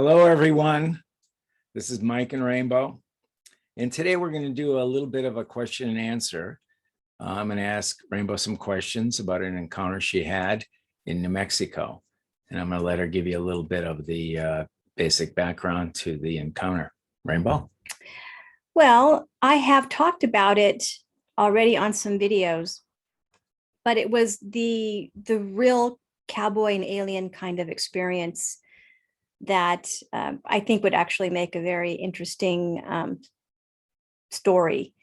Hello, everyone. This is Mike and Rainbow. And today we're going to do a little bit of a question and answer. I'm going to ask Rainbow some questions about an encounter she had in New Mexico. And I'm going to let her give you a little bit of the basic background to the encounter. Rainbow? Well, I have talked about it already on some videos, but it was the real cowboy and alien kind of experience that I think would actually make a very interesting story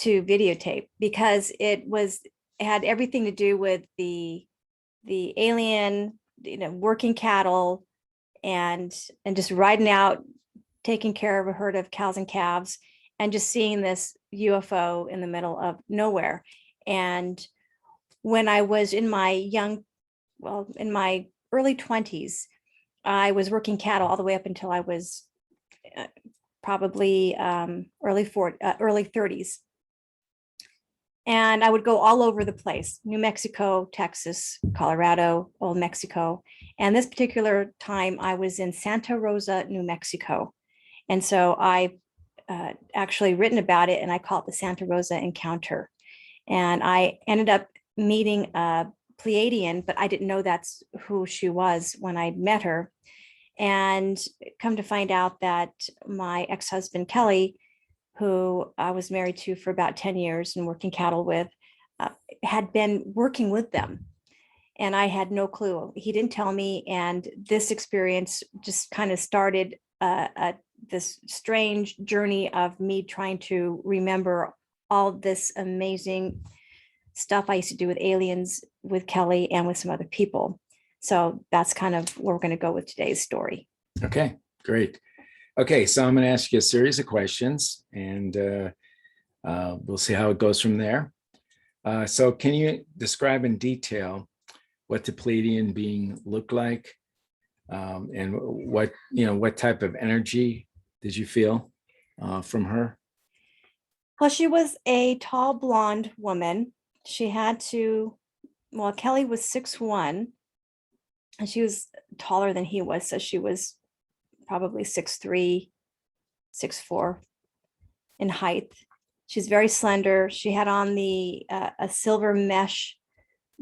to videotape, because it had everything to do with the alien, working cattle and just riding out, taking care of a herd of cows and calves, and just seeing this UFO in the middle of nowhere. And when I was in my in my early 20s, I was working cattle all the way up until I was probably early 30s. And I would go all over the place: New Mexico, Texas, Colorado, Old Mexico. And this particular time I was in Santa Rosa, New Mexico. And so I actually written about it, and I call it the Santa Rosa Encounter. And I ended up meeting a Pleiadian, but I didn't know that's who she was when I met her. And come to find out that my ex-husband, Kelly, who I was married to for about 10 years and working cattle with, had been working with them. And I had no clue. He didn't tell me. And this experience just kind of started this strange journey of me trying to remember all this amazing stuff I used to do with aliens, with Kelly, and with some other people. So that's kind of where we're going to go with today's story. Okay, great. Okay, so I'm going to ask you a series of questions, and we'll see how it goes from there. So can you describe in detail what the Pleiadian being looked like, and what type of energy did you feel from her? Well, she was a tall blonde woman. She had Kelly was 6'1", and she was taller than he was. So she was probably 6'3", 6'4" in height. She's very slender. She had on a silver mesh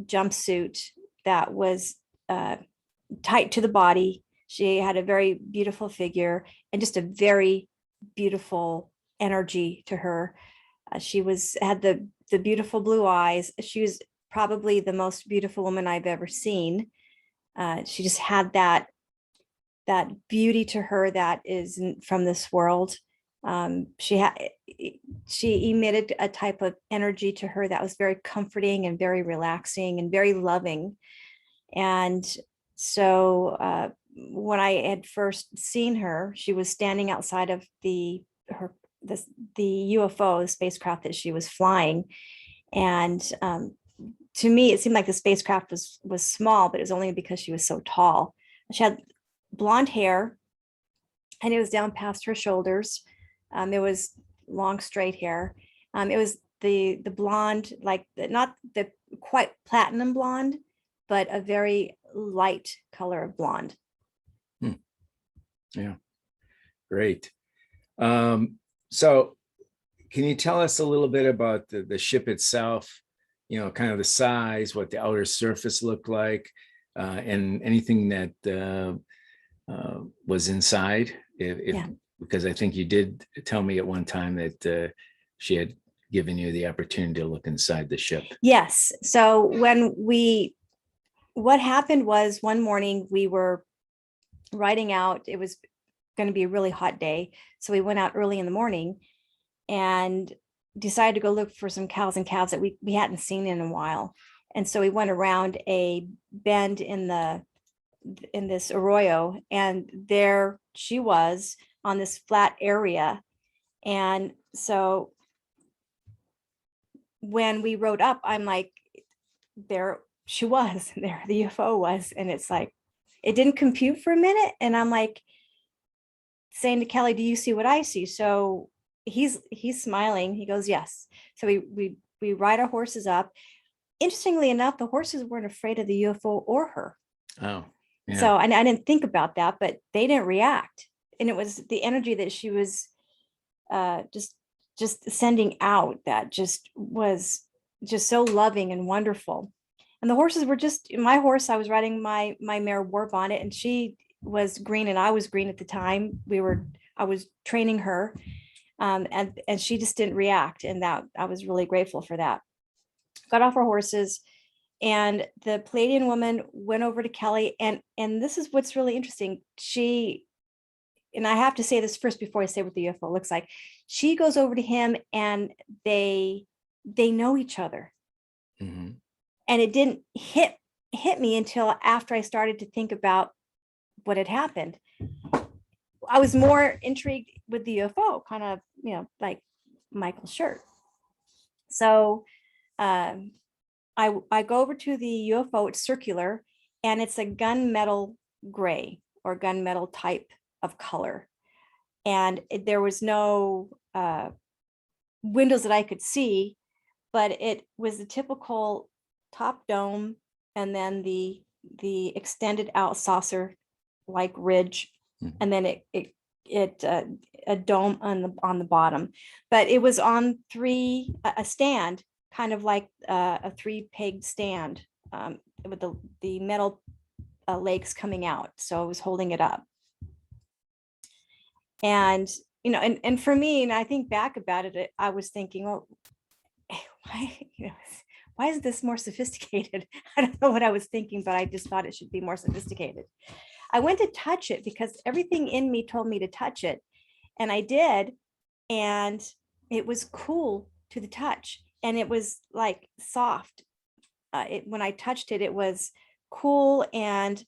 jumpsuit that was tight to the body. She had a very beautiful figure and just a very beautiful energy to her. She had the beautiful blue eyes. She was probably the most beautiful woman I've ever seen. She just had that beauty to her that isn't from this world. She emitted a type of energy to her that was very comforting and very relaxing and very loving. And so when I had first seen her, she was standing outside of the UFO, the spacecraft that she was flying. And to me, it seemed like the spacecraft was small, but it was only because she was so tall. She had blonde hair, and it was down past her shoulders. It was long, straight hair. It was the blonde, like not the quite platinum blonde, but a very light color of blonde. Yeah, great. So can you tell us a little bit about the ship itself, kind of the size, what the outer surface looked like, and anything that was inside? Because I think you did tell me at one time that she had given you the opportunity to look inside the ship. Yes. So what happened was, one morning we were riding out. It was going to be a really hot day. So we went out early in the morning and decided to go look for some cows and calves that we hadn't seen in a while. And so we went around a bend in this arroyo, and there she was on this flat area. And so when we rode up, I'm like, there she was, there the UFO was. And it's like, it didn't compute for a minute. And I'm like saying to Kelly, do you see what I see? So he's smiling. He goes, yes. So we ride our horses up. Interestingly enough, the horses weren't afraid of the UFO or her. Oh. Yeah. So, and I didn't think about that, but they didn't react. And it was the energy that she was just sending out that just was just so loving and wonderful. And the horses were just my horse. I was riding my mare War Bonnet, and she was green and I was green at the time. I was training her, and she just didn't react, and that I was really grateful for that. Got off our horses, and the Pleiadian woman went over to Kelly, and this is what's really interesting. And I have to say this first before I say what the UFO looks like. She goes over to him, and they know each other. Mm-hmm. And it didn't hit me until after I started to think about what had happened. I was more intrigued with the UFO, kind of, like Michael's shirt. So I go over to the UFO. It's circular, and it's a gunmetal gray or gunmetal type of color. And there was no windows that I could see, but it was the typical top dome, and then the extended out saucer like ridge, and then a dome on the bottom. But it was on a stand, kind of like a 3-pegged stand, with the metal legs coming out. So I was holding it up. And and for me, and I think back about it, I was thinking, well, why why is this more sophisticated? I don't know what I was thinking, but I just thought it should be more sophisticated. I went to touch it because everything in me told me to touch it, and I did, and it was cool to the touch, and it was like soft. When I touched it, it was cool and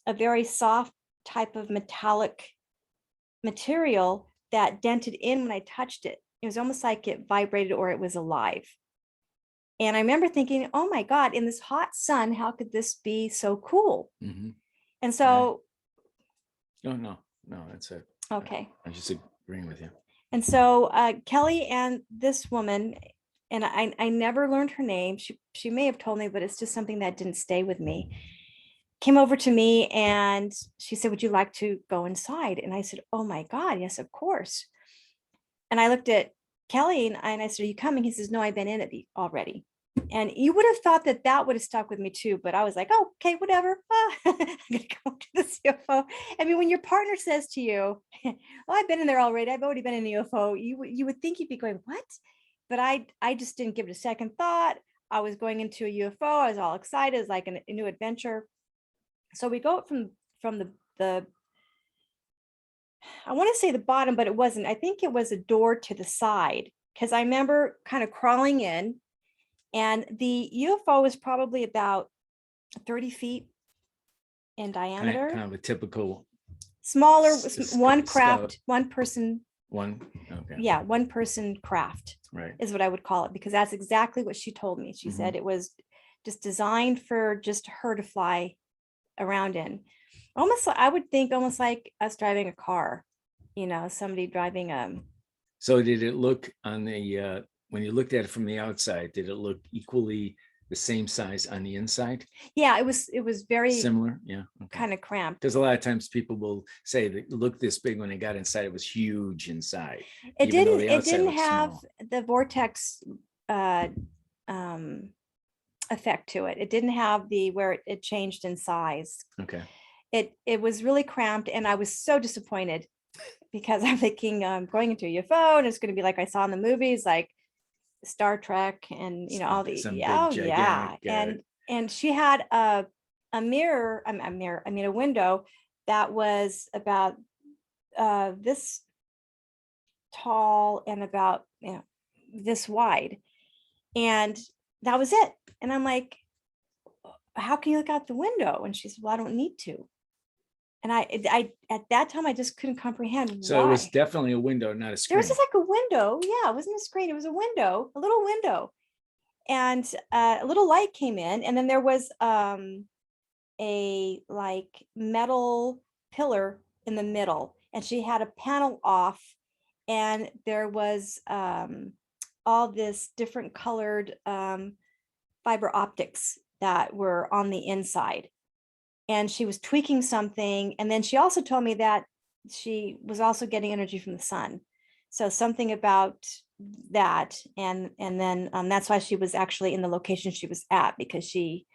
a very soft type of metallic material that dented in when I touched it. It was almost like it vibrated or it was alive. And I remember thinking, oh my God, in this hot sun, how could this be so cool? Mm-hmm. And so. No, that's it. Okay. I'm just agreeing with you. And so Kelly and this woman, and I never learned her name. She may have told me, but it's just something that didn't stay with me. Came over to me and she said, would you like to go inside? And I said, oh my God, yes, of course. And I looked at Kelly and I said, are you coming? He says, no, I've been in it already. And you would have thought that would have stuck with me too, but I was like, oh, okay, whatever. I'm gonna go to the UFO. I mean, when your partner says to you, "Oh, I've been in there already. I've already been in the UFO," you would think you'd be going, "What?" But I just didn't give it a second thought. I was going into a UFO. I was all excited. It's like a new adventure. So we go from the I want to say the bottom, but it wasn't. I think it was a door to the side, because I remember kind of crawling in. And the UFO was probably about 30 feet in diameter. Kind of a typical smaller, one craft, one person. Okay. Yeah, one person craft, right, is what I would call it, because that's exactly what she told me. She said it was just designed for just her to fly around in. Almost, I would think almost like us driving a car, somebody driving. So did it look on the when you looked at it from the outside, did it look equally the same size on the inside? Yeah, it was very similar. Yeah, okay. Kind of cramped. Because a lot of times people will say that it looked this big when they got inside. It was huge inside. It didn't have small. The vortex effect to it. It didn't have the where it changed in size. Okay. It was really cramped, and I was so disappointed because I'm thinking I'm going into a UFO and it's going to be like I saw in the movies, like Star Trek and all the and she had a mirror, a window that was about this tall and about this wide, and that was it. And I'm like, how can you look out the window? And she said, well, I don't need to. And I at that time I just couldn't comprehend. So why. It was definitely a window, not a screen. There was just like a window. Yeah, it wasn't a screen. It was a window, a little window. And a little light came in, and then there was a like metal pillar in the middle, and she had a panel off, and there was all this different colored fiber optics that were on the inside. and she was tweaking something. And then she also told me that she was also getting energy from the sun. So something about that. And then that's why she was actually in the location she was at, because she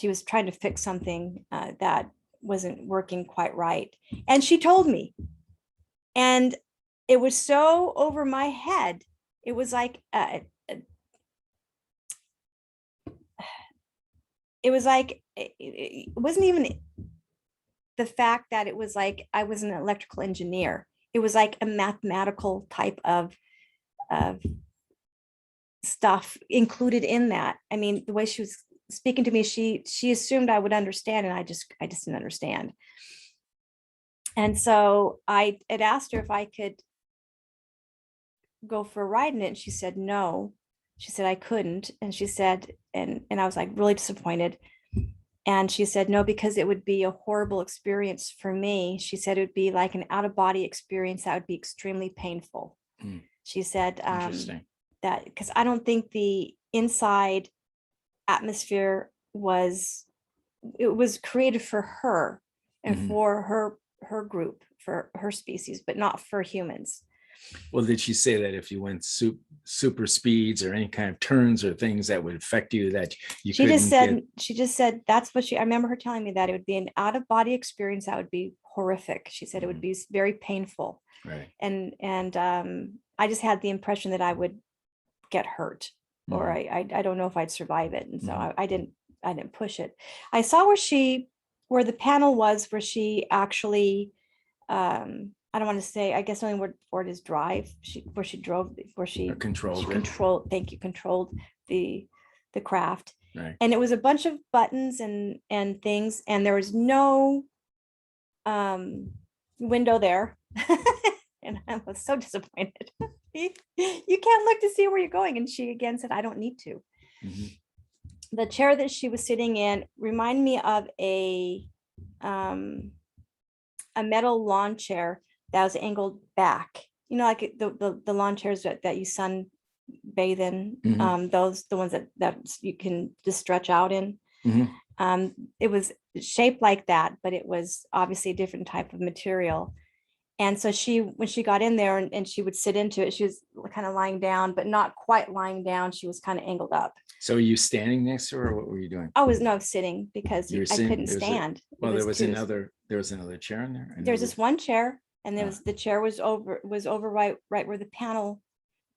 was trying to fix something that wasn't working quite right. And she told me, and it was so over my head. It was like, it wasn't even the fact that it was like I was an electrical engineer. It was like a mathematical type of stuff included in that. I mean, the way she was speaking to me, she assumed I would understand, and I just didn't understand. And so I had asked her if I could go for a ride in it, and she said no. She said I couldn't, and she said, and I was like really disappointed. And she said no, because it would be a horrible experience for me. She said it would be like an out-of-body experience that would be extremely painful. She said that because I don't think the inside atmosphere was created for her and for her group, for her species, but not for humans. Well, did she say that if you went super speeds or any kind of turns or things that would affect you, that you she just said that's what I remember her telling me, that it would be an out-of-body experience that would be horrific. She said it would be very painful. Right. And I just had the impression that I would get hurt, or I don't know if I'd survive it. And so I didn't push it. I saw where the panel was, where she actually, I don't want to say, I guess the only word for it is drive. Where she controlled the craft. Right. And it was a bunch of buttons and things, and there was no window there. And I was so disappointed. You can't look to see where you're going. And she again said, I don't need to. The chair that she was sitting in reminded me of a metal lawn chair that was angled back, like the lawn chairs that you sun bathe in, the ones that you can just stretch out in. It was shaped like that, but it was obviously a different type of material. And so when she got in there and she would sit into it, she was kind of lying down, but not quite lying down. She was kind of angled up. So were you standing next to her, or what were you doing? I was sitting, because I couldn't stand. There was another chair in there. There's this one chair, and the chair was over right where the panel,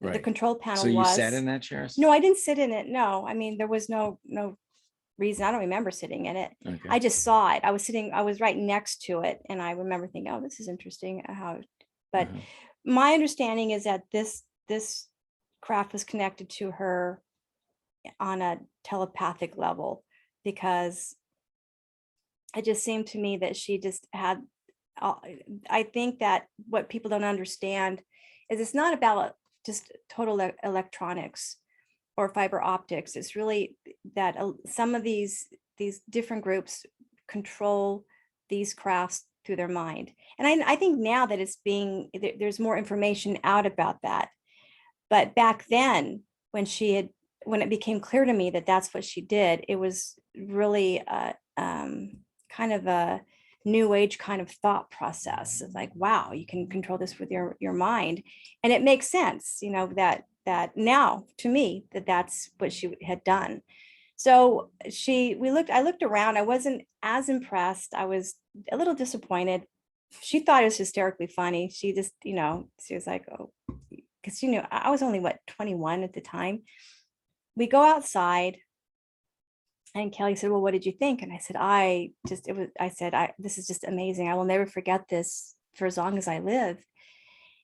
the control panel was. So you sat in that chair? No, I didn't sit in it. No, I mean, there was no reason. I don't remember sitting in it. Okay. I just saw it. I was right next to it, and I remember thinking, oh, this is interesting but my understanding is that this craft was connected to her on a telepathic level, because it just seemed to me that she just had, I think that what people don't understand is it's not about just total electronics or fiber optics. It's really that some of these different groups control these crafts through their mind. And I think now that there's more information out about that. But back then, when it became clear to me that that's what she did, it was really kind of a new age kind of thought process. It's like, wow, you can control this with your mind. And it makes sense, that now to me, that's what she had done. So I looked around. I wasn't as impressed. I was a little disappointed. She thought it was hysterically funny. She just, she was like, oh, because she knew I was only 21 at the time. We go outside, and Kelly said, well, what did you think? And I said, this is just amazing. I will never forget this for as long as I live.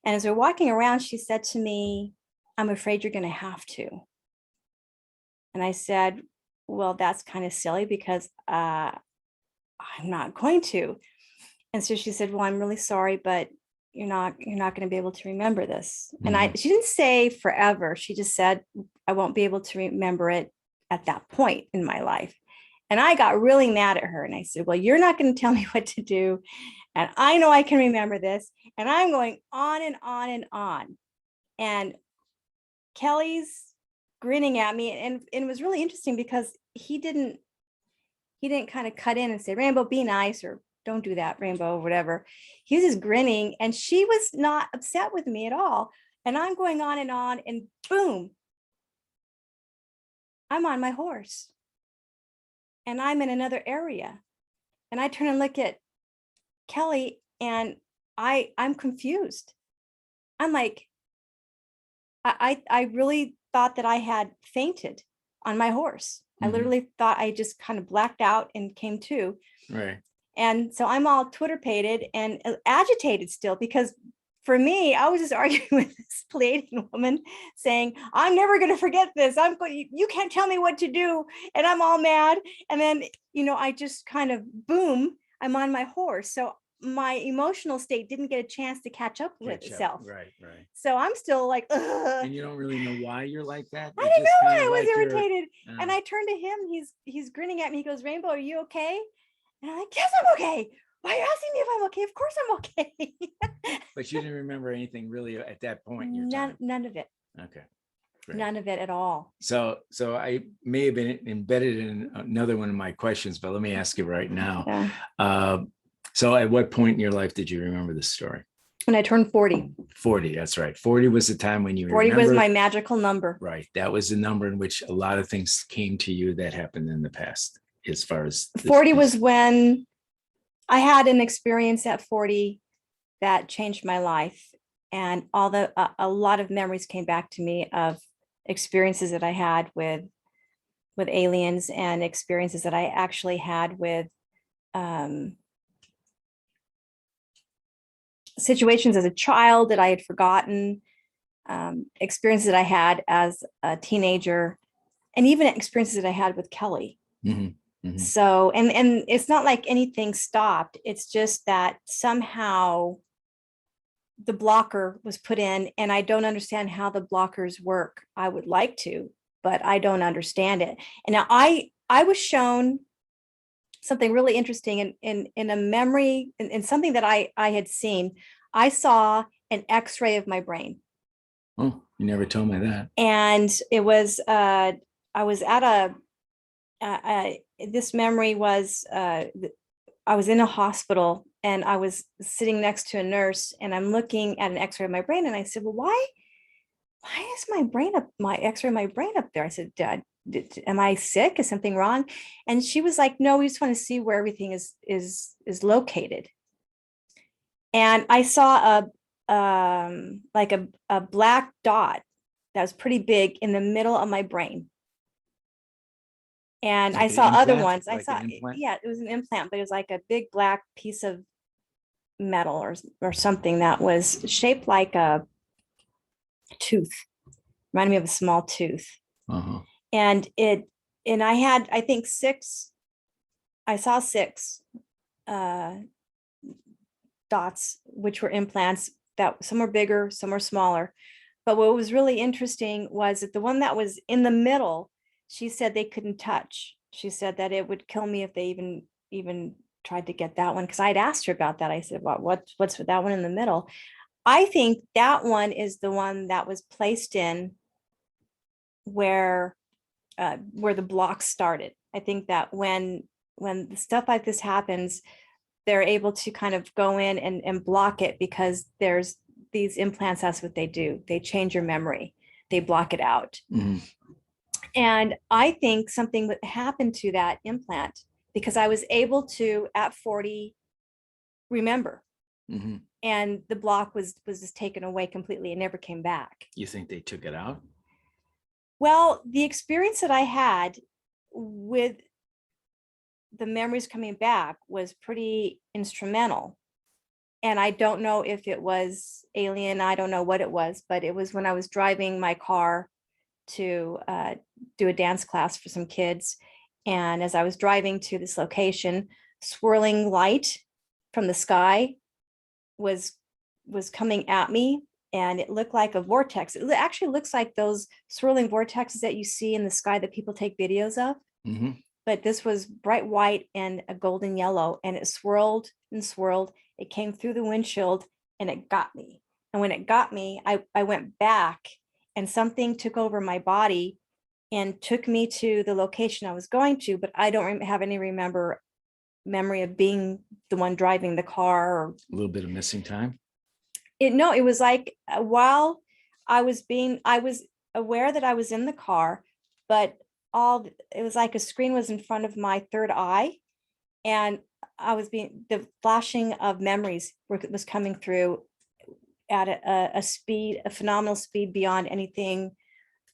And as we're walking around, she said to me, I'm afraid you're going to have to. And I said, well, that's kind of silly, because I'm not going to. And so she said, well, I'm really sorry, but you're not going to be able to remember this. And she didn't say forever. She just said, I won't be able to remember it at that point in my life. And I got really mad at her. And I said, well, you're not going to tell me what to do. And I know I can remember this. And I'm going on and on and on. And Kelly's grinning at me. And it was really interesting, because he didn't he didn't kind of cut in and say, Rainbow, be nice, or don't do that, Rainbow, or whatever. He was just grinning, and she was not upset with me at all. And I'm going on, and boom, I'm on my horse and I'm in another area. And I turn and look at Kelly, and I'm confused. I'm like, I really thought that I had fainted on my horse. I literally thought I just kind of blacked out and came to. Right. And so I'm all Twitter-pated and agitated still, because for me, I was just arguing with this Pleiadian woman saying, I'm never going to forget this. You can't tell me what to do. And I'm all mad. And then, I just kind of, boom, I'm on my horse. So my emotional state didn't get a chance to catch up with itself. Right, right. So I'm still like, ugh. And you don't really know why you're like that? I didn't know why I was irritated. And I turned to him. He's grinning at me. He goes, Rainbow, are you okay? And I'm like, yes, I'm okay. Why are you asking me if I'm okay? Of course I'm okay. But you didn't remember anything really at that point in your time? None of it. Okay. Great. None of it at all. So I may have been embedded in another one of my questions, but let me ask you right now. Yeah. So at what point in your life did you remember this story? When I turned 40. 40, that's right. 40 was the time when you 40 was my magical number. Right. That was the number in which a lot of things came to you that happened in the past, as far as 40 was when I had an experience at 40 that changed my life. And a lot of memories came back to me of experiences that I had with aliens, and experiences that I actually had with situations as a child that I had forgotten, experiences that I had as a teenager, and even experiences that I had with Kelly. So, and it's not like anything stopped. It's just that somehow the blocker was put in, and I don't understand how the blockers work. I would like to, but I don't understand it. And now I was shown something really interesting in a memory, in something that I had seen. I saw an X-ray of my brain. Oh, you never told me that. And it was, I was at this memory was, I was in a hospital, and I was sitting next to a nurse, and I'm looking at an X-ray of my brain, and I said, well, why is my X-ray of my brain up there? I said, am I sick? Is something wrong? And she was like, no, we just want to see where everything is located. And I saw like a black dot that was pretty big in the middle of my brain. And like I saw other ones. Like yeah, it was an implant, but it was like a big black piece of metal or something that was shaped like a tooth, reminded me of a small tooth. And I had, I think I saw 6 dots, which were implants, that some were bigger, some were smaller. But what was really interesting was that the one that was in the middle, she said they couldn't touch. She said that it would kill me if they even tried to get that one, because I'd asked her about that. I said, well, what's with that one in the middle? I think that one is the one that was placed in where the block started. I think that when stuff like this happens, they're able to kind of go in and block it, because there's these implants, that's what they do. They change your memory. They block it out. And I think something would happen to that implant, because I was able to, at 40, remember. And the block was just taken away completely and never came back. You think they took it out? Well, the experience that I had with the memories coming back was pretty instrumental. And I don't know if it was alien, I don't know what it was, but it was when I was driving my car to do a dance class for some kids. And as I was driving to this location, swirling light from the sky was coming at me, and it looked like a vortex. It actually looks like those swirling vortexes that you see in the sky that people take videos of. But this was bright white and a golden yellow, and it swirled and swirled. It came through the windshield, and it got me. And when it got me, I went back, and something took over my body, and took me to the location I was going to, but I don't have any memory of being the one driving the car. Or A little bit of missing time. no, it was like while I was aware that I was in the car, but it was like a screen was in front of my third eye, and the flashing of memories was coming through at a phenomenal speed beyond anything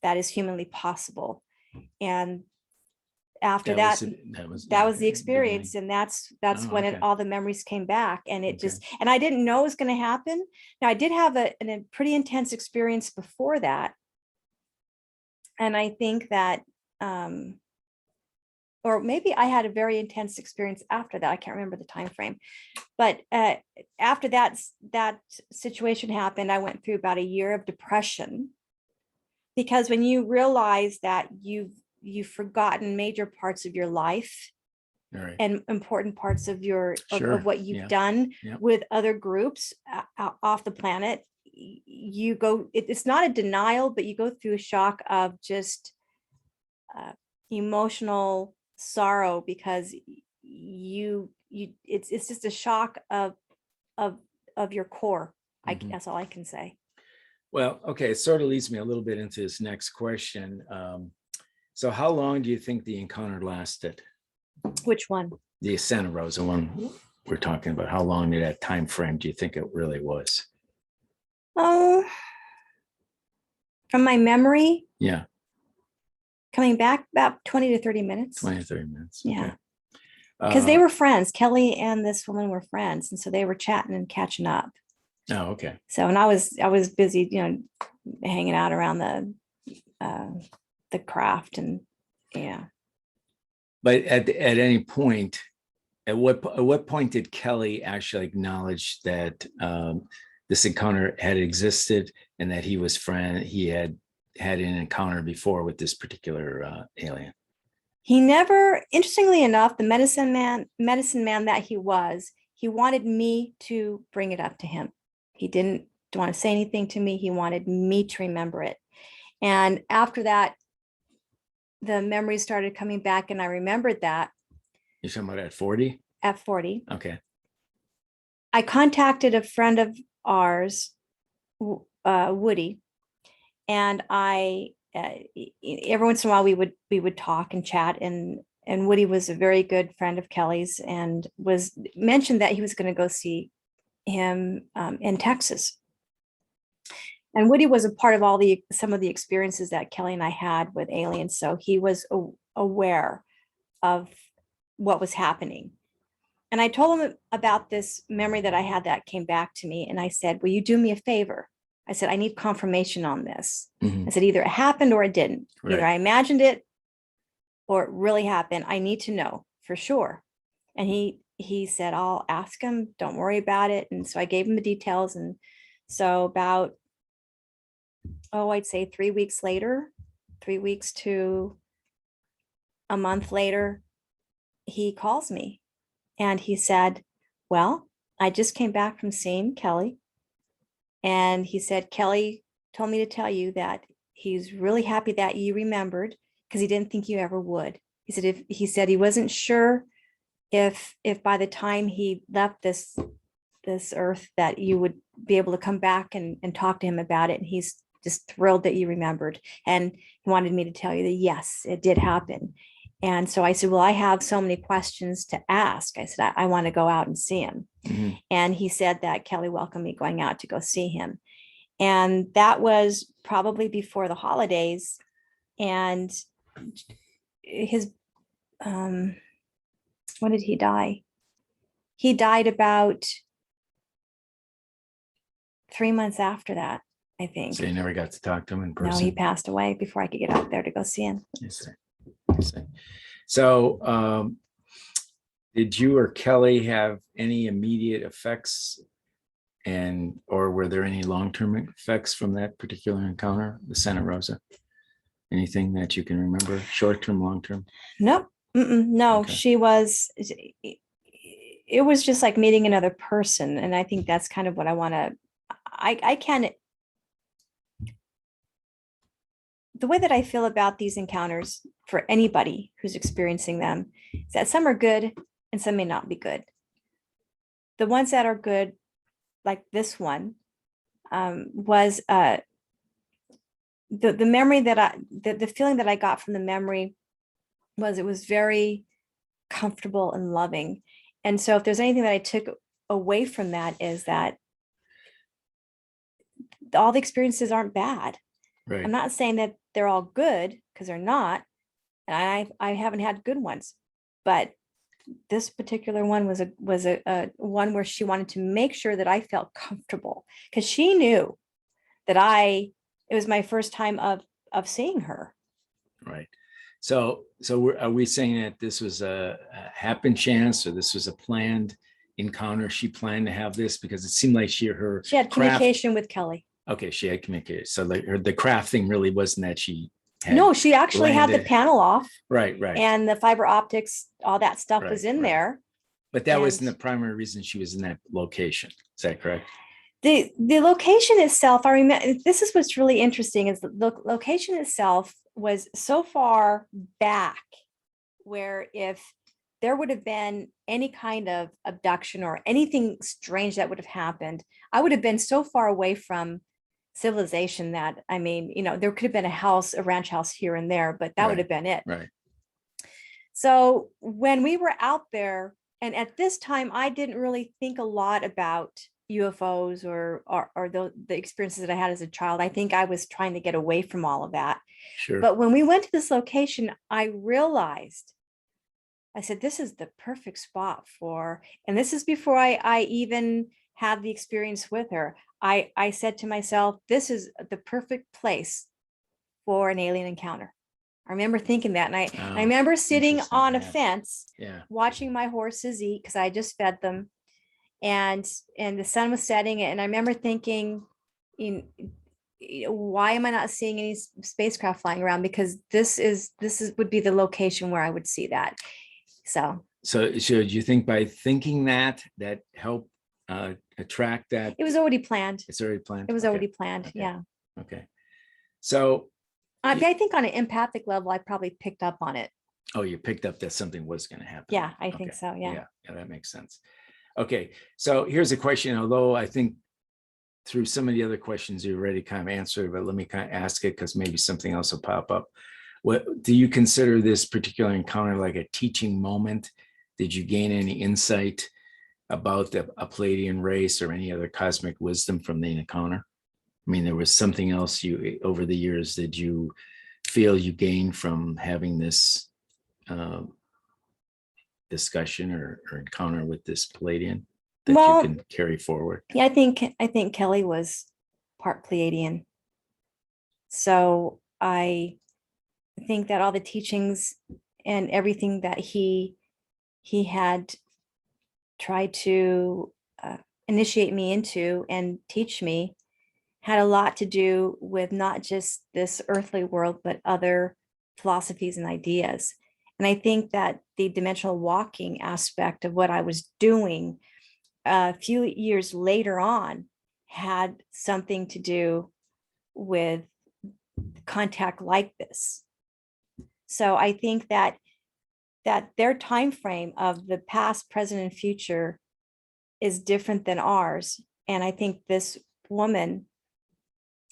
that is humanly possible. And after that was the experience. And that's when okay. all the memories came back, and it Okay. just, and I didn't know it was going to happen. Now I did have a pretty intense experience before that. And I think that, or maybe I had a very intense experience after that. I can't remember the time frame, but after that situation happened, I went through about a year of depression, because when you realize that you've forgotten major parts of your life, Right. and important parts of Sure. of what you've done with other groups off the planet, you go, it's not a denial, but you go through a shock of just emotional sorrow, because it's just a shock of your core. Mhm. That's all I can say. Well, okay, it sort of leads me a little bit into this next question. So how long do you think the encounter lasted? Which one? The Santa Rosa one we're talking about. How long did that time frame do you think it really was? Oh, from my memory, Yeah, coming back, about 20 to 30 minutes. 20 to 30 minutes. Yeah. Okay. Because they were friends. Kelly and this woman were friends, and so they were chatting and catching up. Oh, okay. So, and I was busy, hanging out around the craft, and yeah. But at any point, at what point did Kelly actually acknowledge that this encounter had existed, and that he had an encounter before with this particular alien? He never, interestingly enough, the medicine man that he wanted me to bring it up to him. He didn't want to say anything to me. He wanted me to remember it. And after that, the memories started coming back, and I remembered that. You're talking about at 40? At 40. Okay. I contacted a friend of ours, Woody, and every once in a while we would talk and chat, and Woody was a very good friend of Kelly's, and was mentioned that he was going to go see him in Texas. And Woody was a part of some of the experiences that Kelly and I had with aliens, so he was aware of what was happening. And I told him about this memory that I had that came back to me, and I said, "Will you do me a favor?" I said, "I need confirmation on this." Mhm. I said, "Either it happened or it didn't. Either Right. I imagined it or it really happened. I need to know for sure." And he said, "I'll ask him. Don't worry about it." And so I gave him the details. And so about, I'd say 3 weeks later, 3 weeks to a month later, he calls me, and he said, "Well, I just came back from seeing Kelly." And he said, "Kelly told me to tell you that he's really happy that you remembered, because he didn't think you ever would." He said he wasn't sure if by the time he left this earth that you would be able to come back and talk to him about it. And he's just thrilled that you remembered. And he wanted me to tell you that yes, it did happen. And so I said, "Well, I have so many questions to ask." I said, I want to go out and see him. Mm-hmm. And he said that Kelly welcomed me going out to go see him. And that was probably before the holidays. And his, when did he die? He died about 3 months after that, I think. So you never got to talk to him in person? No, he passed away before I could get out there to go see him. I see. So did you or Kelly have any immediate effects, or were there any long-term effects from that particular encounter, the Santa Rosa? Anything that you can remember, short-term, long-term? Nope. No, Okay. she was, it was just like meeting another person. And I think that's kind of what I want to, I can't the way that I feel about these encounters for anybody who's experiencing them is that some are good and some may not be good. The ones that are good, like this one, was the memory that the feeling that I got from the memory was it was very comfortable and loving. And so if there's anything that I took away from that is that all the experiences aren't bad. Right. I'm not saying that they're all good, because they're not. And I haven't had good ones, but this particular one was a one where she wanted to make sure that I felt comfortable, because she knew that it was my first time of seeing her. Right. So are we saying that this was a happen chance, or this was a planned encounter? She planned to have this because it seemed like she had craft. communication with Kelly. Okay, she had communicated. So like the craft thing really wasn't that she had No, she actually had the landed. panel off, Right. and the fiber optics, all that stuff was in there. But that And wasn't the primary reason she was in that location. Is that correct? the location itself, I remember, this is what's really interesting, is the location itself was so far back where if there would have been any kind of abduction or anything strange that would have happened, I would have been so far away from civilization that, I mean, there could have been a ranch house here and there, but that would have been it. Right. So when we were out there, and at this time, I didn't really think a lot about UFOs or the experiences that I had as a child. I think I was trying to get away from all of that. Sure. But when we went to this location, I realized, I said, this is the perfect spot for, and this is before I even had the experience with her. I said to myself, this is the perfect place for an alien encounter. I remember thinking that. And I remember sitting on a fence, watching my horses eat, because I just fed them. And the sun was setting. And I remember thinking, why am I not seeing any spacecraft flying around? Because this would be the location where I would see that. So should you think by thinking that helped attract that? It was already planned. It's already planned. It was already planned. Okay. Yeah. Okay. So I think on an empathic level, I probably picked up on it. Oh, you picked up that something was going to happen. Yeah, I think so. Yeah. Yeah, that makes sense. Okay. So here's a question, although I think through some of the other questions you already kind of answered, but let me kind of ask it because maybe something else will pop up. What do you consider this particular encounter like a teaching moment? Did you gain any insight about a Pleiadian race or any other cosmic wisdom from the encounter? I mean, there was something else you over the years that you feel you gained from having this discussion or encounter with this Pleiadian that you can carry forward? Yeah, I think Kelly was part Pleiadian. So I think that all the teachings and everything that he had tried to initiate me into and teach me had a lot to do with not just this earthly world, but other philosophies and ideas. And I think that the dimensional walking aspect of what I was doing a few years later on had something to do with contact like this. So I think that their time frame of the past, present, and future is different than ours. And I think this woman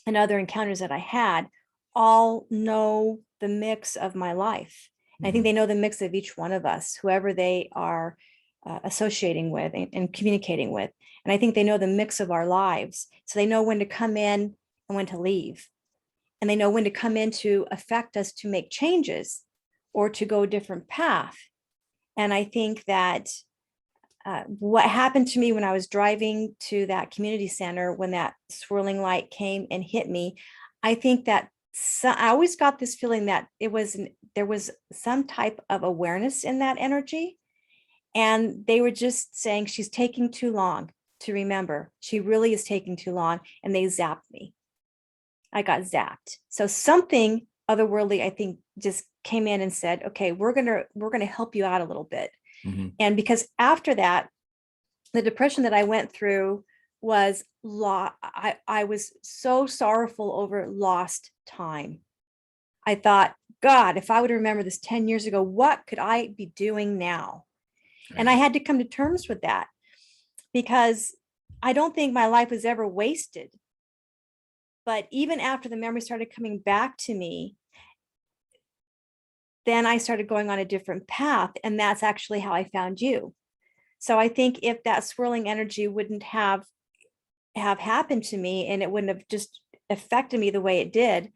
and other encounters that I had all know the mix of my life. And I think they know the mix of each one of us, whoever they are associating with and communicating with. And I think they know the mix of our lives. So they know when to come in and when to leave. And they know when to come in to affect us to make changes or to go a different path. And I think that what happened to me when I was driving to that community center, when that swirling light came and hit me, I think that I always got this feeling that there was some type of awareness in that energy. And they were just saying, she's taking too long to remember. She really is taking too long. And they zapped me. I got zapped. So something otherworldly, I think, just came in and said, okay, we're gonna help you out a little bit. Mm-hmm. And because after that, the depression that I went through was I was so sorrowful over lost time. I thought, God, if I would remember this 10 years ago, what could I be doing now? And I Right. had to come to terms with that, because I don't think my life was ever wasted. But even after the memory started coming back to me, then I started going on a different path. And that's actually how I found you. So I think if that swirling energy wouldn't have happened to me, and it wouldn't have just affected me the way it did,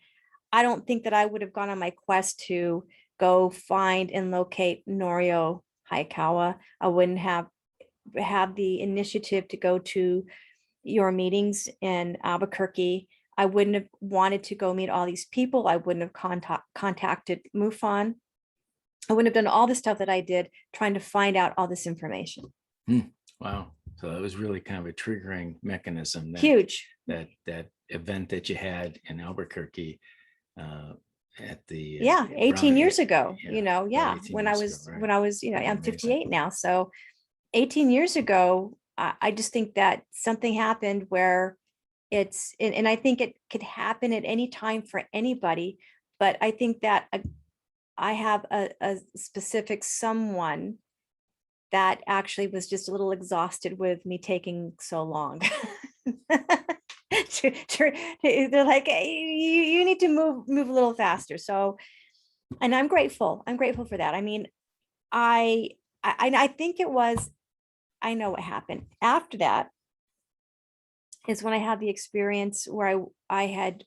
I don't think that I would have gone on my quest to go find and locate Norio Hayakawa. I wouldn't have had the initiative to go to your meetings in Albuquerque. I wouldn't have wanted to go meet all these people. I wouldn't have contacted MUFON. I wouldn't have done all the stuff that I did trying to find out all this information. Wow. So it was really kind of a triggering mechanism. Huge. That event that you had in Albuquerque at the 18 years ago, about 18 when years ago, right. when I was, I'm Amazing. 58 now. So 18 years ago, I just think that something happened where and I think it could happen at any time for anybody, but I think that I have a specific someone that actually was just a little exhausted with me taking so long. They're like, hey, you need to move a little faster. So, and I'm grateful for that. I mean, I think it was, I know what happened after that is when I had the experience where I had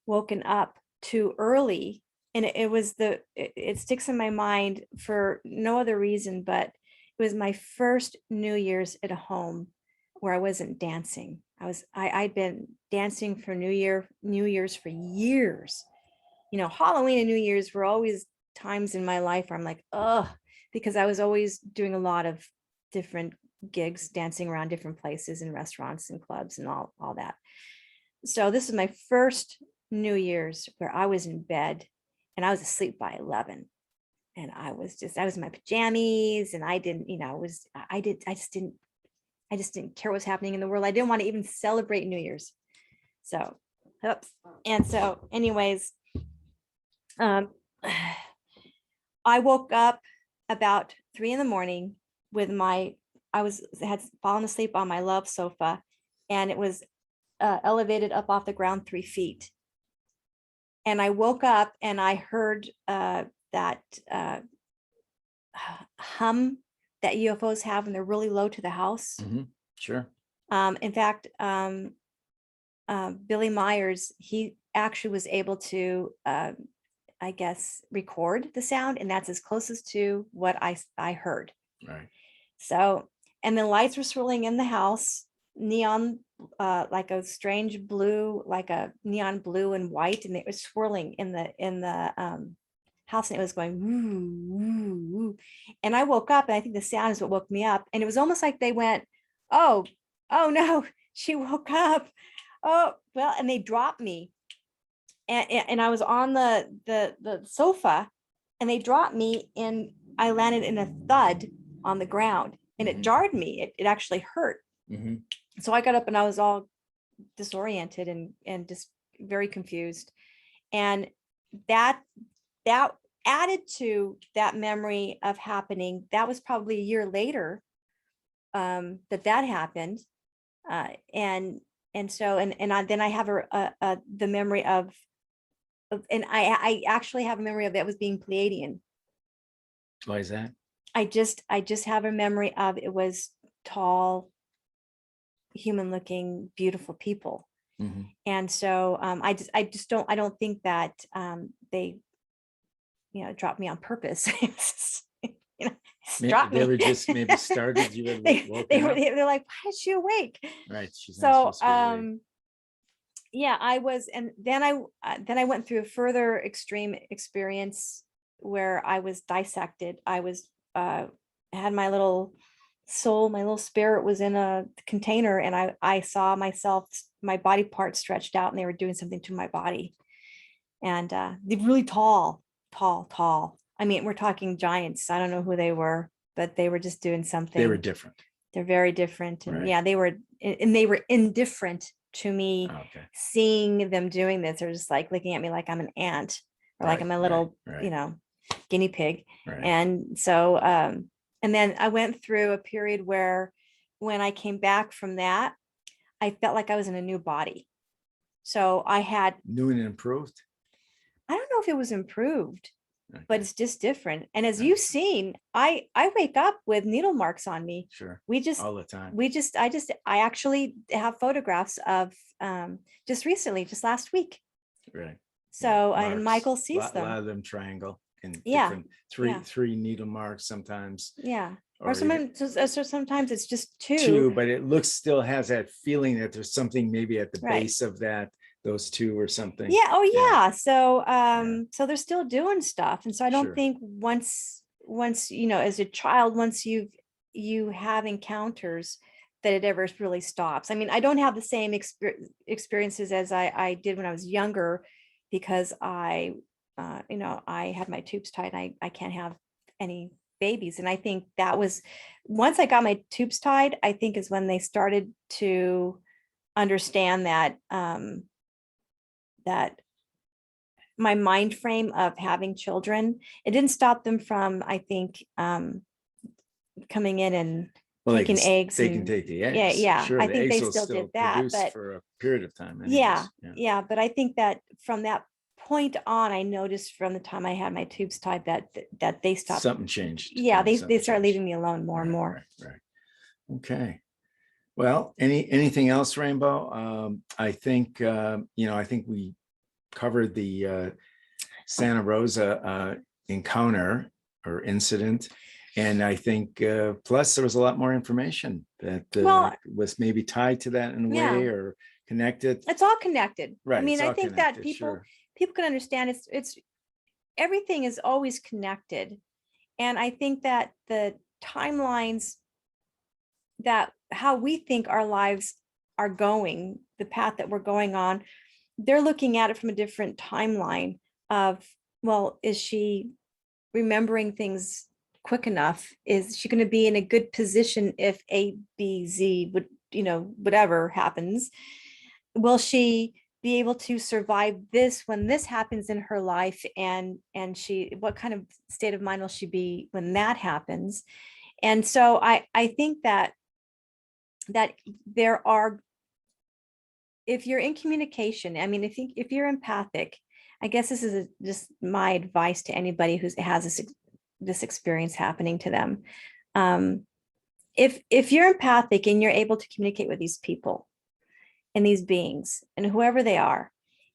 woken up too early, and it sticks in my mind for no other reason, but it was my first New Year's at home where I wasn't dancing. I'd been dancing for New Year's for years. Halloween and New Year's were always times in my life where I'm like, ugh, because I was always doing a lot of different gigs, dancing around different places and restaurants and clubs and all that. So this is my first New Year's where I was in bed and I was asleep by 11. And I was in my pajamas, and I just didn't care what was happening in the world. I didn't want to even celebrate New Year's. So, oops. And so anyways, I woke up about 3 a.m. with had fallen asleep on my love sofa, and it was elevated up off the ground 3 feet. And I woke up and I heard that hum that UFOs have when they're really low to the house. Mm-hmm. Sure. In fact, Billy Myers, he actually was able to, I guess, record the sound, and that's as closest to what I heard. Right. So, and the lights were swirling in the house, neon, like a strange blue, like a neon blue and white, and it was swirling in the house, and it was going woo, woo, woo. And I woke up, and I think the sound is what woke me up. And it was almost like they went, oh no, she woke up. Oh, well, and they dropped me. And I was on the sofa, and they dropped me, and I landed in a thud on the ground, and it jarred me. It actually hurt. Mm-hmm. So I got up and I was all disoriented and just very confused. And that added to that memory of happening, that was probably a year later that happened. And so then I have the memory of and I actually have a memory of that was being Pleiadian. Why is that? I just have a memory of it was tall, human looking, beautiful people. Mm-hmm. And so I don't think that they dropped me on purpose. They were just maybe started you had they're like, why is she awake? Right. She's not supposed to be awake. Yeah, I was, and then I went through a further extreme experience where I was dissected. I was had my little soul, my little spirit was in a container, and I saw myself, my body parts stretched out, and they were doing something to my body. And they're really tall. I mean, we're talking giants. I don't know who they were, but they were just doing something. They were different. They're very different. And right. Yeah, they were indifferent to me. Okay. Seeing them doing this. They're just like looking at me like I'm an ant. or like I'm a little, guinea pig. Right. And so, and then I went through a period where when I came back from that, I felt like I was in a new body. So I had, New and improved. I don't know if it was improved, Okay. but it's just different. And as Yeah. you've seen, I wake up with needle marks on me. Sure. We just, all the time. I actually have photographs of just recently, just last week. Right. So, Yeah, and marks. Michael sees A them. lot of them triangle and Yeah. different three needle marks sometimes. Yeah. Or even sometimes it's just two. two, but it still has that feeling that there's something maybe at the Right. base of those two or something. Yeah. Oh Yeah. yeah. So so they're still doing stuff. And so I don't Sure. think once as a child, once you have encounters, that it ever really stops. I mean, I don't have the same experiences as I did when I was younger, because I had my tubes tied and I can't have any babies. And I think that was, once I got my tubes tied, I think is when they started to understand that that my mind frame of having children, it didn't stop them from, I think, coming in and taking eggs. They can take the eggs. Yeah. Sure, I the think they eggs will still did that, produce but for a period of time. yeah, anyways. yeah. But I think that from that point on, I noticed from the time I had my tubes tied that they stopped. Something changed. Yeah, they Something started changed. leaving me alone more and more. Right. Okay. Well, anything else, Rainbow? I think I think we covered the Santa Rosa encounter or incident, and I think plus there was a lot more information that was maybe tied to that in a way or connected. It's all connected. Right. I mean, I think that people can understand it's everything is always connected. And I think that the timelines, that how we think our lives are going, the path that we're going on, they're looking at it from a different timeline of, well, is she remembering things quick enough? Is she going to be in a good position if A, B, Z would, whatever happens? Will she be able to survive this when this happens in her life? And what kind of state of mind will she be when that happens? And so I think that there are, if you're in communication, I mean, if you're empathic, I guess this is just my advice to anybody who has this experience happening to them. If you're empathic and you're able to communicate with these people and these beings and whoever they are,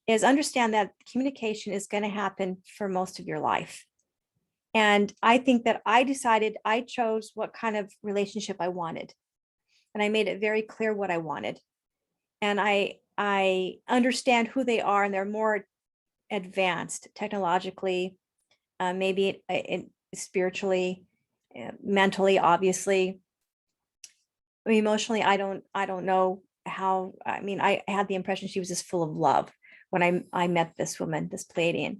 is understand that communication is going to happen for most of your life. And I think that I chose what kind of relationship I wanted. And I made it very clear what I wanted. And I understand who they are, and they're more advanced technologically, maybe spiritually, mentally, obviously. Emotionally, I don't know how. I mean, I had the impression she was just full of love when I met this woman, this Pleiadian.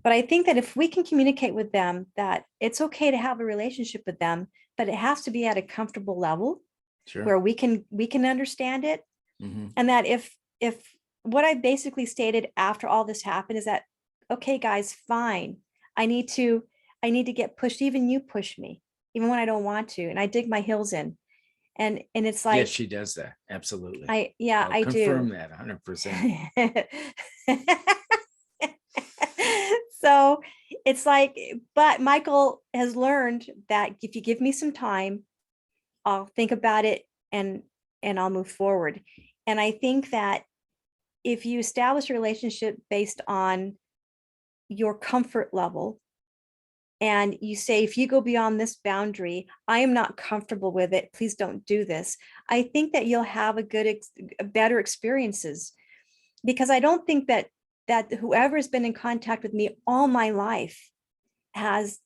But I think that if we can communicate with them, that it's okay to have a relationship with them, but it has to be at a comfortable level where we can understand it. And that if what I basically stated after all this happened is that, okay, guys, fine. I need to get pushed. Even you push me, even when I don't want to. And I dig my heels in. And it's like, yes, she does that. Absolutely. I confirm do. that 100%. So it's like, but Michael has learned that if you give me some time, I'll think about it and I'll move forward. And I think that if you establish a relationship based on your comfort level, and you say, if you go beyond this boundary, I am not comfortable with it, please don't do this, I think that you'll have better experiences. Because I don't think that whoever has been in contact with me all my life has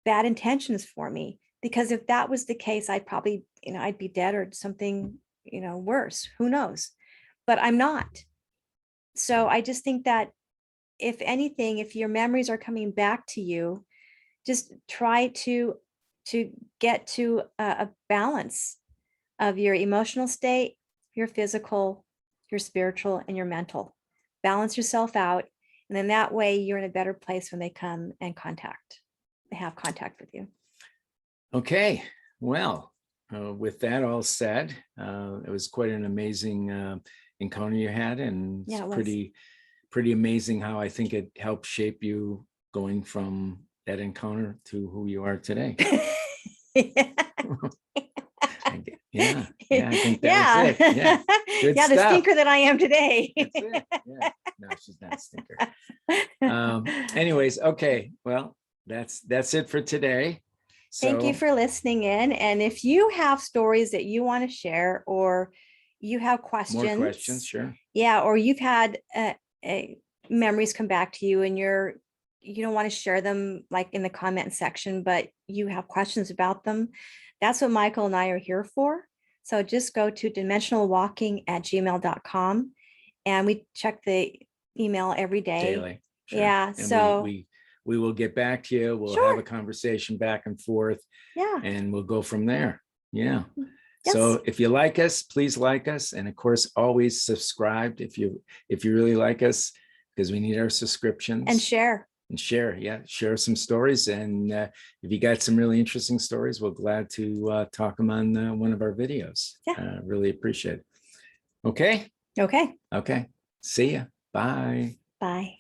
bad intentions for me. Because if that was the case, I'd probably, I'd be dead or something, worse, who knows? But I'm not. So I just think that if anything, if your memories are coming back to you, just try to get to a balance of your emotional state, your physical, your spiritual, and your mental. Balance yourself out And then that way you're in a better place when they come and have contact with you. Okay, well, with that all said, it was quite an amazing encounter you had, and it's Yeah, it was. pretty amazing how I think it helped shape you going from that encounter to who you are today. Yeah, I think that was it. Yeah, good yeah, the stuff. stinker that I am today. That's it. Yeah, no, she's not a stinker. Anyways, okay, well, that's it for today. Thank you So, for listening in. And if you have stories that you want to share, or you have questions, more questions, sure. Yeah, or you've had memories come back to you and you don't want to share them like in the comment section, but you have questions about them. That's what Michael and I are here for. So just go to dimensionalwalking@gmail.com, and we check the email every day. Daily. Sure. Yeah. And so we will get back to you. We'll Sure. have a conversation back and forth. Yeah. And we'll go from there. Yeah. Yes. So if you like us, please like us. And of course, always subscribe if you really like us, because we need our subscriptions. And share. Yeah, share some stories. And if you got some really interesting stories, we're glad to talk them on one of our videos. Yeah. Really appreciate it. Okay. Okay. See ya. Bye. Bye.